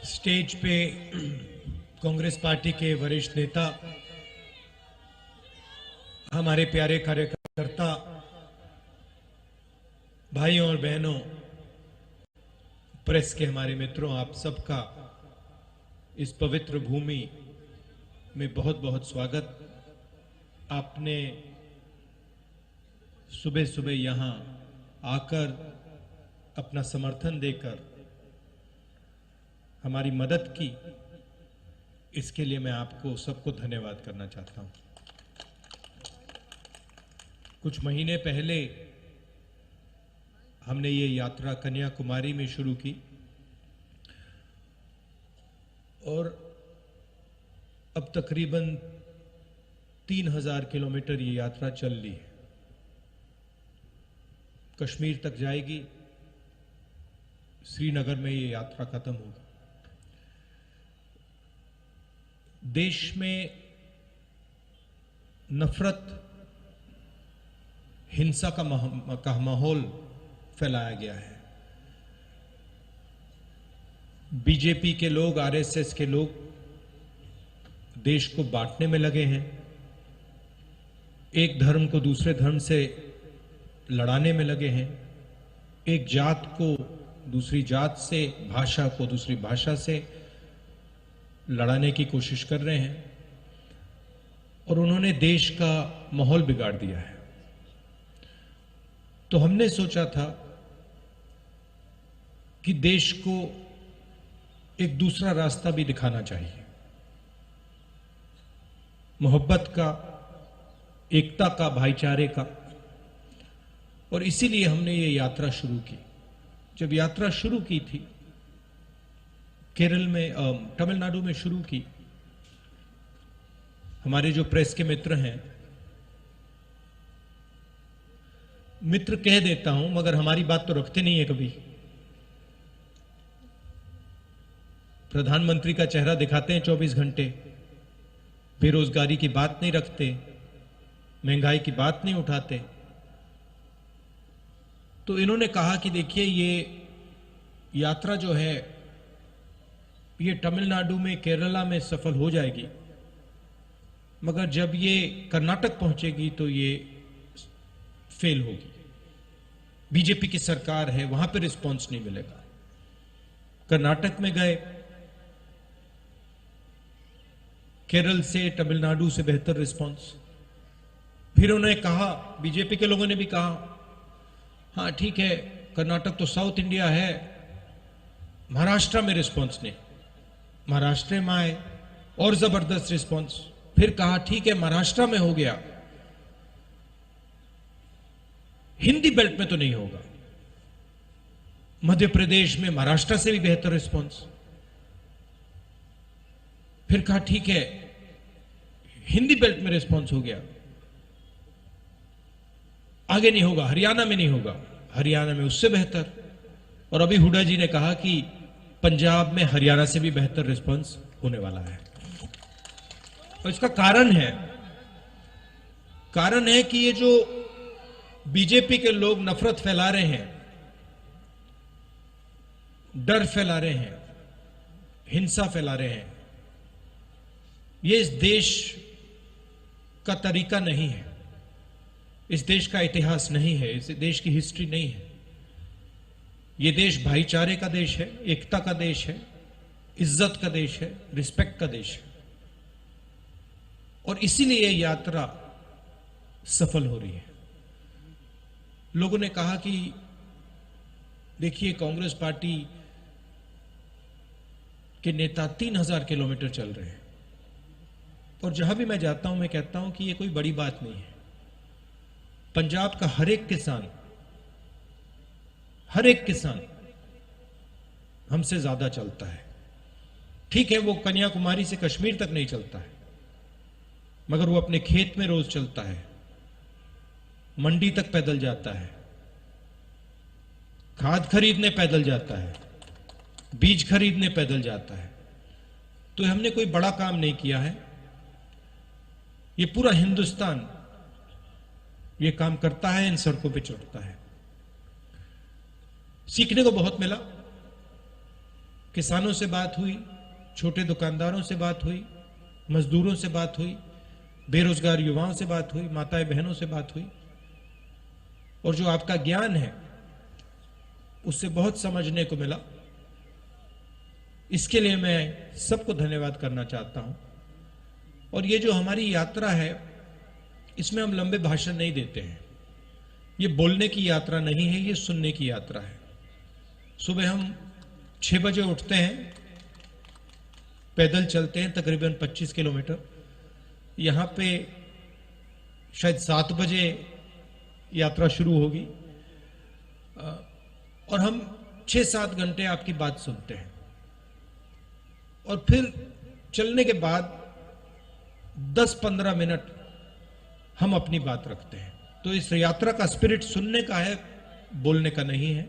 Stage पे Congress party के वरिष्ठ नेता, हमारे प्यारे कार्यकर्ता भाइयों और बहनों, प्रेस के हमारे मित्रों, आप सबका इस पवित्र भूमि में बहुत बहुत स्वागत। आपने सुबह सुबह यहां आकर अपना समर्थन देकर हमारी मदद की, इसके लिए मैं आपको सबको धन्यवाद करना चाहता हूं। कुछ महीने पहले हमने ये यात्रा कन्याकुमारी में शुरू की और अब तकरीबन 3000 किलोमीटर ये यात्रा चल ली है। कश्मीर तक जाएगी, श्रीनगर में ये यात्रा खत्म होगी। देश में नफरत, हिंसा का माहौल फैलाया गया है। बीजेपी के लोग, आरएसएस के लोग देश को बांटने में लगे हैं, एक धर्म को दूसरे धर्म से लड़ाने में लगे हैं, एक जात को दूसरी जात से, भाषा को दूसरी भाषा से लड़ाने की कोशिश कर रहे हैं और उन्होंने देश का माहौल बिगाड़ दिया है। तो हमने सोचा था कि देश को एक दूसरा रास्ता भी दिखाना चाहिए, मोहब्बत का, एकता का, भाईचारे का। और इसीलिए हमने ये यात्रा शुरू की। जब यात्रा शुरू की थी, केरल में, तमिलनाडु में शुरू की, हमारे जो प्रेस के मित्र हैं, मित्र कह देता हूं मगर हमारी बात तो रखते नहीं है कभी। प्रधानमंत्री का चेहरा दिखाते हैं 24 घंटे, बेरोजगारी की बात नहीं रखते, महंगाई की बात नहीं उठाते। तो इन्होंने कहा कि देखिए, ये यात्रा जो है ये तमिलनाडु में, केरला में सफल हो जाएगी, मगर जब ये कर्नाटक पहुंचेगी तो ये फेल होगी। बीजेपी की सरकार है, वहां पर रिस्पांस नहीं मिलेगा। कर्नाटक में गए, केरल से, तमिलनाडु से बेहतर रिस्पांस। फिर उन्होंने कहा, बीजेपी के लोगों ने भी कहा, हाँ ठीक है, कर्नाटक तो साउथ इंडिया है, महाराष्ट्र में रिस्पांस नहीं। महाराष्ट्र में आए और जबरदस्त रिस्पांस। फिर कहा ठीक है, महाराष्ट्र में हो गया, हिंदी बेल्ट में तो नहीं होगा। मध्य प्रदेश में महाराष्ट्र से भी बेहतर रिस्पांस। फिर कहा ठीक है, हिंदी बेल्ट में रिस्पांस हो गया, आगे नहीं होगा, हरियाणा में नहीं होगा, हरियाणा में उससे बेहतर। और अभी हुड्डा जी ने कहा कि पंजाब में हरियाणा से भी बेहतर रिस्पांस होने वाला है। और इसका कारण है कि ये जो बीजेपी के लोग नफरत फैला रहे हैं, डर फैला रहे हैं, हिंसा फैला रहे हैं, ये इस देश का तरीका नहीं है, इस देश का इतिहास नहीं है, इस देश की हिस्ट्री नहीं है। ये देश भाईचारे का देश है, एकता का देश है, इज्जत का देश है, रिस्पेक्ट का देश है। और इसीलिए ये यात्रा सफल हो रही है। लोगों ने कहा कि देखिए, कांग्रेस पार्टी के नेता 3000 किलोमीटर चल रहे हैं। और जहां भी मैं जाता हूं, मैं कहता हूं कि ये कोई बड़ी बात नहीं है। पंजाब का हर एक किसान हमसे ज्यादा चलता है। ठीक है, वो कन्याकुमारी से कश्मीर तक नहीं चलता है, मगर वो अपने खेत में रोज चलता है, मंडी तक पैदल जाता है, खाद खरीदने पैदल जाता है, बीज खरीदने पैदल जाता है। तो हमने कोई बड़ा काम नहीं किया है, ये पूरा हिंदुस्तान ये काम करता है, इन सड़कों पे चढ़ता है। सीखने को बहुत मिला। किसानों से बात हुई, छोटे दुकानदारों से बात हुई, मजदूरों से बात हुई, बेरोजगार युवाओं से बात हुई, माताएं बहनों से बात हुई, और जो आपका ज्ञान है उससे बहुत समझने को मिला। इसके लिए मैं सबको धन्यवाद करना चाहता हूं। और ये जो हमारी यात्रा है, इसमें हम लंबे भाषण नहीं देते हैं। ये बोलने की यात्रा नहीं है, ये सुनने की यात्रा है। सुबह हम 6 बजे उठते हैं, पैदल चलते हैं तकरीबन 25 किलोमीटर। यहां पे शायद 7 बजे यात्रा शुरू होगी, और हम 6-7 घंटे आपकी बात सुनते हैं। और फिर चलने के बाद 10-15 मिनट हम अपनी बात रखते हैं। तो इस यात्रा का स्पिरिट सुनने का है, बोलने का नहीं है।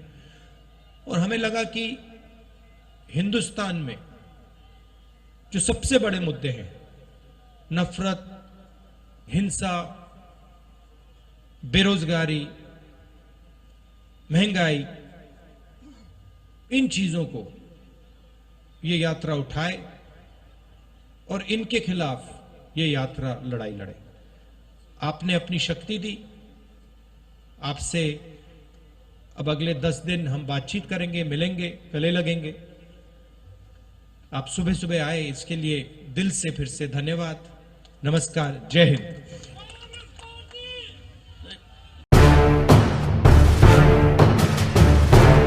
और हमें लगा कि हिंदुस्तान में जो सबसे बड़े मुद्दे हैं, नफरत, हिंसा, बेरोजगारी, महंगाई, इन चीजों को ये यात्रा उठाए और इनके खिलाफ ये यात्रा लड़ाई लड़े। आपने अपनी शक्ति दी। आपसे अब अगले 10 दिन हम बातचीत करेंगे, मिलेंगे, गले लगेंगे। आप सुबह सुबह आए, इसके लिए दिल से फिर से धन्यवाद। नमस्कार, जय हिंद।